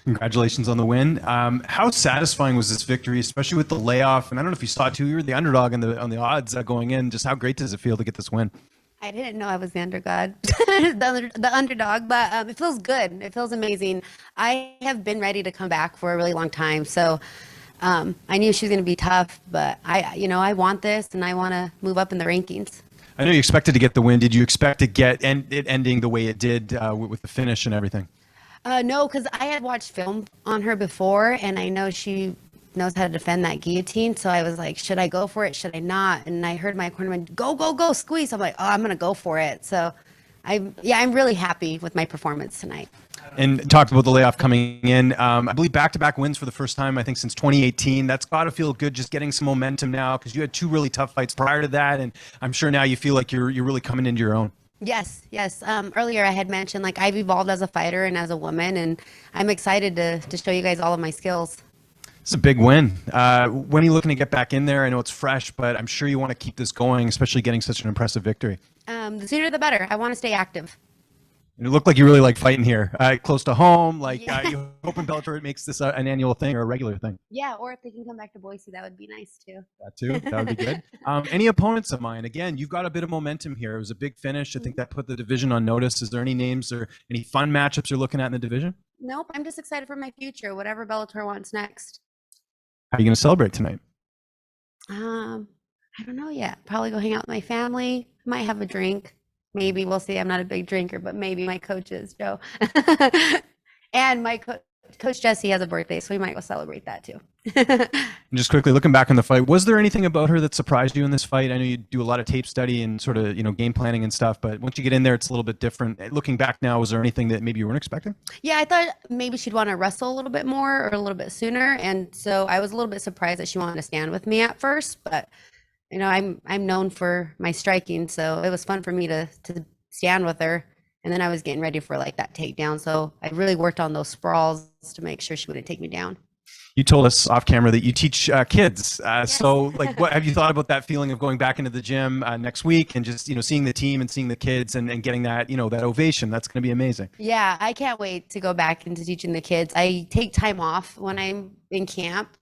Congratulations on the win. How satisfying was this victory, especially with the layoff? And I don't know if you saw it too. You were the underdog on the odds going in. Just how great does it feel to get this win? I didn't know I was the underdog, the underdog, but it feels good. It feels amazing. I have been ready to come back for a really long time, so I knew she was going to be tough. But I want this, and I want to move up in the rankings. I know you expected to get the win. Did you expect to get it ending the way it did with the finish and everything? No, because I had watched film on her before, and I know she knows how to defend that guillotine. So I was like, should I go for it? Should I not? And I heard my cornerman, go, go, go, squeeze. I'm like, oh, I'm going to go for it. So I'm really happy with my performance tonight. And talked about the layoff coming in. I believe back-to-back wins for the first time, I think, since 2018. That's got to feel good just getting some momentum now because you had two really tough fights prior to that. And I'm sure now you feel like you're really coming into your own. Yes. Earlier I had mentioned like I've evolved as a fighter and as a woman, and I'm excited to show you guys all of my skills. It's a big win. When are you looking to get back in there? I know it's fresh, but I'm sure you want to keep this going, especially getting such an impressive victory. The sooner the better. I want to stay active. And it looked like you really like fighting here, close to home. You hope in Bellator it makes this an annual thing or a regular thing. Yeah, or if they can come back to Boise, that would be nice too. That would be good. Any opponents of mine? Again, you've got a bit of momentum here. It was a big finish. I think that put the division on notice. Is there any names or any fun matchups you're looking at in the division? Nope, I'm just excited for my future, whatever Bellator wants next. How are you going to celebrate tonight? I don't know yet. Probably go hang out with my family. Might have a drink. Maybe, we'll see. I'm not a big drinker, but maybe my coach is, Joe. And my coach Jesse has a birthday, so we might go celebrate that too. Just quickly looking back on the fight, was there anything about her that surprised you in this fight? I know you do a lot of tape study and sort of game planning and stuff, but once you get in there, it's a little bit different. Looking back now, was there anything that maybe you weren't expecting? Yeah, I thought maybe she'd want to wrestle a little bit more or a little bit sooner, and so I was a little bit surprised that she wanted to stand with me at first, but I'm known for my striking, so it was fun for me to stand with her. And then I was getting ready for like that takedown, so I really worked on those sprawls to make sure she wouldn't take me down. You told us off camera that you teach kids. Yes. So like, what have you thought about that feeling of going back into the gym next week and just seeing the team and seeing the kids and getting that that ovation? That's going to be amazing. Yeah, I can't wait to go back into teaching the kids. I take time off when I'm in camp.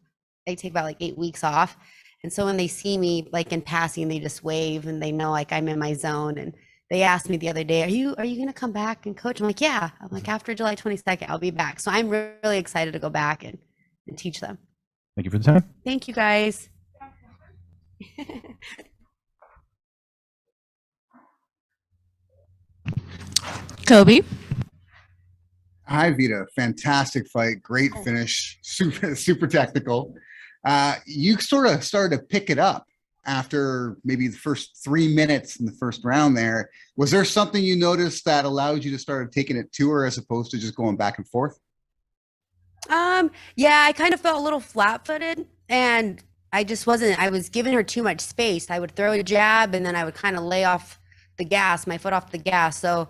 I take about like 8 weeks off. And so when they see me like in passing, they just wave and they know like I'm in my zone. And they asked me the other day, are you going to come back and coach? I'm like, yeah. I'm like, after July 22nd, I'll be back. So I'm really excited to go back and teach them. Thank you for the time. Thank you guys. Kobe. Hi, Veta. Fantastic fight. Great finish. Super technical. You sort of started to pick it up after maybe the first 3 minutes in the first round there. Was there something you noticed that allowed you to start taking it to her as opposed to just going back and forth? Yeah, I kind of felt a little flat-footed, and I just wasn't. I was giving her too much space. I would throw a jab, and then I would kind of lay off the gas, my foot off the gas. So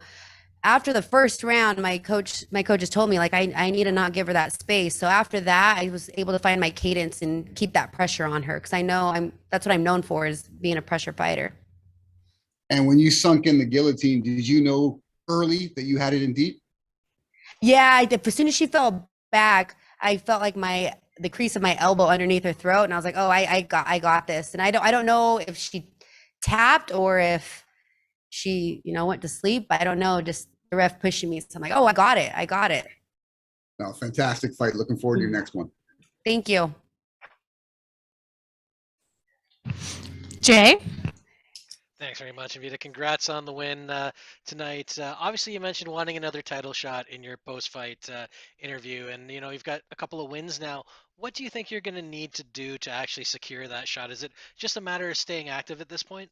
after the first round, my coaches told me like I need to not give her that space. So after that, I was able to find my cadence and keep that pressure on her because I know that's what I'm known for, is being a pressure fighter. And when you sunk in the guillotine, did you know early that you had it in deep? Yeah, I did. As soon as she fell back, I felt like the crease of my elbow underneath her throat, and I was like, oh, I got this. And I don't know if she tapped or if she went to sleep. I don't know. Just the ref pushing me, so I'm like, oh, I got it. No, fantastic fight. Looking forward to your next one. Thank you. Jay. Thanks very much, Invicta. Congrats on the win tonight. Obviously, you mentioned wanting another title shot in your post-fight interview, and you've got a couple of wins now. What do you think you're going to need to do to actually secure that shot? Is it just a matter of staying active at this point?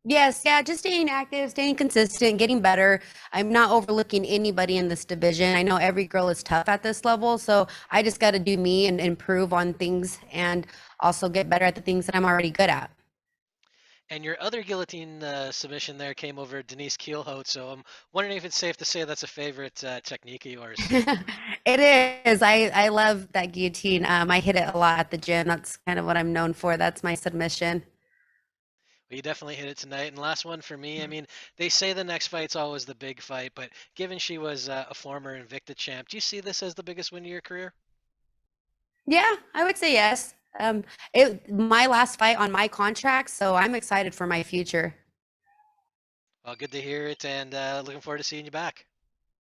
Yes, yeah, just staying active, staying consistent, getting better. I'm not overlooking anybody in this division. I know every girl is tough at this level, so I just got to do me and improve on things and also get better at the things that I'm already good at. And your other guillotine submission there came over Denise Keelhout, so I'm wondering if it's safe to say that's a favorite technique of yours. It is. I love that guillotine. I hit it a lot at the gym. That's kind of what I'm known for. That's my submission. Well, you definitely hit it tonight. And last one for me. I mean, they say the next fight's always the big fight, but given she was a former Invicta champ, do you see this as the biggest win of your career? Yeah, I would say yes. My last fight on my contract, so I'm excited for my future. Well, good to hear it, and looking forward to seeing you back.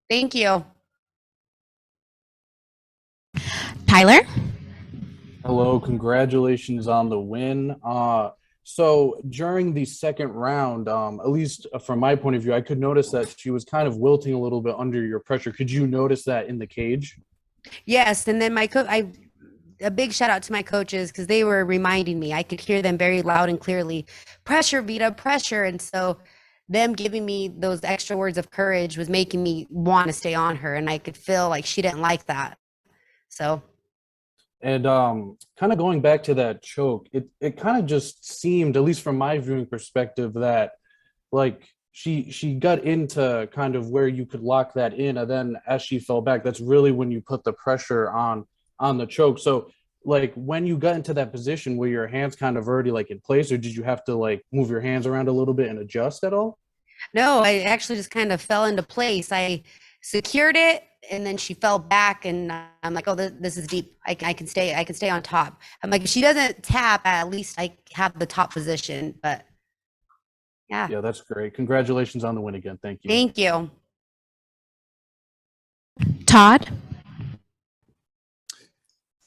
Thank you. Tyler? Hello, congratulations on the win. So during the second round, at least from my point of view, I could notice that she was kind of wilting a little bit under your pressure. Could you notice that in the cage? Yes, and then a big shout out to my coaches because they were reminding me. I could hear them very loud and clearly, pressure, Vita, pressure. And so them giving me those extra words of courage was making me want to stay on her. And I could feel like she didn't like that. So And kind of going back to that choke, it kind of just seemed, at least from my viewing perspective, that like she got into kind of where you could lock that in, and then as she fell back, that's really when you put the pressure on the choke. So like when you got into that position, were your hands kind of already like in place, or did you have to like move your hands around a little bit and adjust at all? no, I actually just kind of fell into place. I secured it and then she fell back and I'm like, oh, this is deep. I can stay on top. I'm like, if she doesn't tap, at least I have the top position. But yeah, Yeah, that's great. Congratulations on the win again. Thank you. thank you. Todd?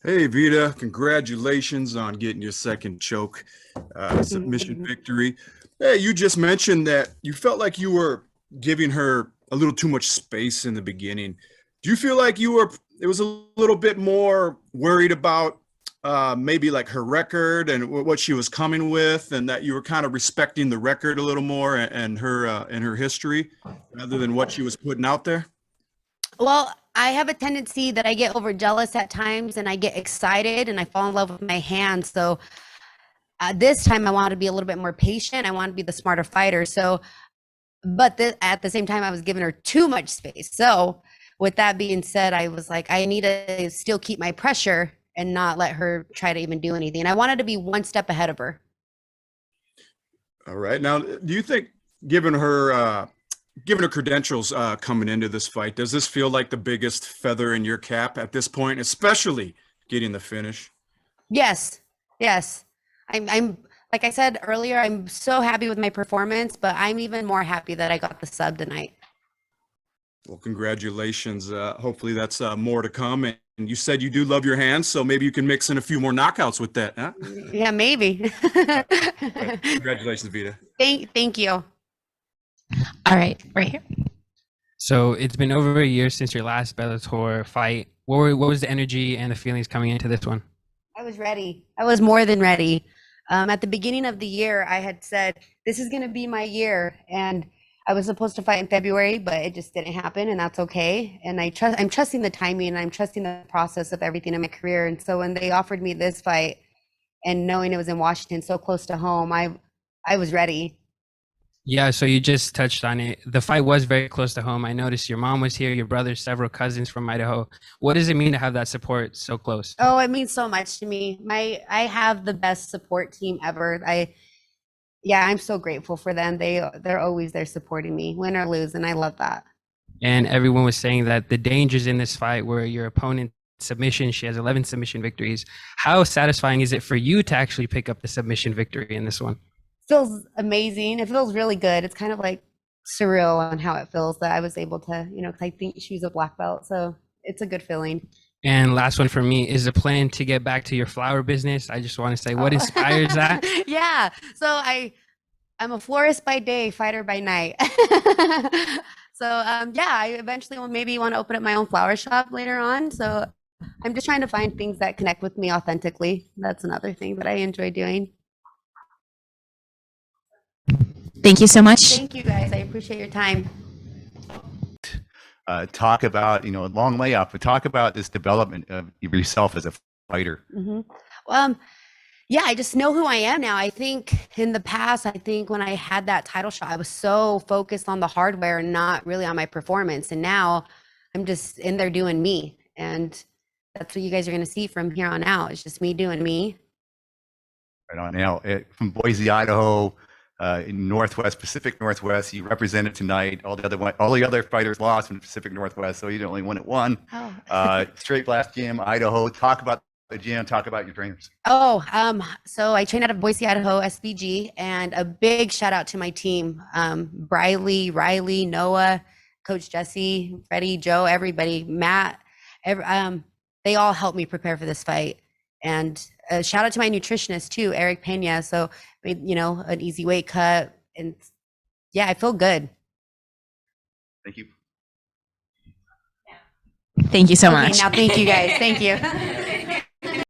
Hey, Vita, congratulations on getting your second choke submission victory. Hey, you just mentioned that you felt like you were giving her a little too much space in the beginning. Do you feel like it was a little bit more worried about maybe like her record and what she was coming with, and that you were kind of respecting the record a little more and her history rather than what she was putting out there? Well, I have a tendency that I get overjealous at times and I get excited and I fall in love with my hands. So this time I want to be a little bit more patient. I want to be the smarter fighter. So, but at the same time, I was giving her too much space. So with that being said, I was like, I need to still keep my pressure and not let her try to even do anything. And I wanted to be one step ahead of her. All right. Now, do you think, given her credentials coming into this fight, does this feel like the biggest feather in your cap at this point, especially getting the finish? Yes. Yes. I'm like I said earlier, I'm so happy with my performance, but I'm even more happy that I got the sub tonight. Well, congratulations. Hopefully that's more to come. And you said you do love your hands, so maybe you can mix in a few more knockouts with that, huh? Yeah, maybe. Congratulations, Vita. Thank you. All right, right here. So it's been over a year since your last Bellator fight. What was the energy and the feelings coming into this one? I was ready. I was more than ready. At the beginning of the year, I had said, this is going to be my year. And I was supposed to fight in February, but it just didn't happen. And that's okay. And I'm trusting the timing and I'm trusting the process of everything in my career. And so when they offered me this fight and knowing it was in Washington, so close to home, I was ready. Yeah, so you just touched on it. The fight was very close to home. I noticed your mom was here, your brothers, several cousins from Idaho. What does it mean to have that support so close? Oh, it means so much to me. I have the best support team ever. I'm so grateful for them. They're always there supporting me, win or lose, and I love that. And everyone was saying that the dangers in this fight were your opponent submission. She has 11 submission victories. How satisfying is it for you to actually pick up the submission victory in this one? Feels amazing. It feels really good. It's kind of like surreal on how it feels that I was able to, 'cause I think she's a black belt. So it's a good feeling. And last one for me is the plan to get back to your flower business. I just want to say, what inspires that? Yeah. So I'm a florist by day, fighter by night. So I eventually will maybe want to open up my own flower shop later on. So I'm just trying to find things that connect with me authentically. That's another thing that I enjoy doing. Thank you so much. Thank you guys. I appreciate your time. Talk about, a long layoff, but talk about this development of yourself as a fighter. Yeah, I just know who I am now. I think in the past, when I had that title shot, I was so focused on the hardware and not really on my performance. And now I'm just in there doing me. And that's what you guys are going to see from here on out. It's just me doing me. Right on now, from Boise, Idaho, in Northwest, Pacific Northwest. You represented tonight. All the other fighters lost in the Pacific Northwest, so you only won at one. Oh. Straight Blast Gym, Idaho. Talk about the gym. Talk about your trainers. So I train out of Boise, Idaho, SBG, and a big shout out to my team, Briley, Riley, Noah, Coach Jesse, Freddie, Joe, everybody, Matt, they all helped me prepare for this fight. And a shout out to my nutritionist too, Eric Pena. So, an easy weight cut, and yeah, I feel good. Thank you. Thank you so Okay, much. now thank you guys. Thank you.